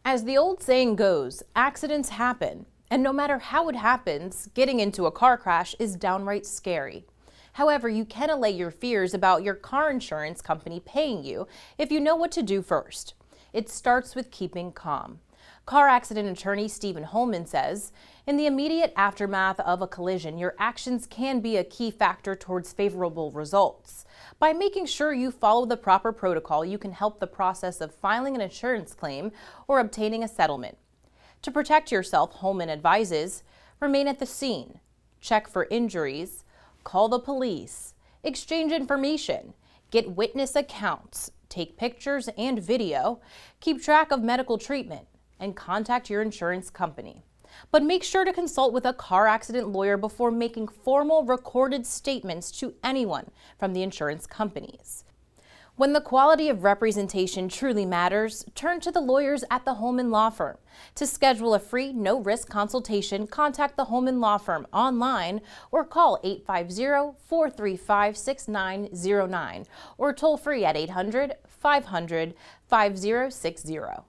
As the old saying goes, accidents happen, and no matter how it happens, getting into a car crash is downright scary. However, you can allay your fears about your car insurance company paying you if you know what to do first. It starts with keeping calm. Car accident attorney Stephen Holman says, in the immediate aftermath of a collision, your actions can be a key factor towards favorable results. By making sure you follow the proper protocol, you can help the process of filing an insurance claim or obtaining a settlement. To protect yourself, Holman advises, remain at the scene, check for injuries, call the police, exchange information, get witness accounts, take pictures and video, keep track of medical treatment, and contact your insurance company. But make sure to consult with a car accident lawyer before making formal recorded statements to anyone from the insurance companies. When the quality of representation truly matters, turn to the lawyers at the Holman Law Firm. To schedule a free, no-risk consultation, contact the Holman Law Firm online or call 850-435-6909 or toll free at 800-500-5060.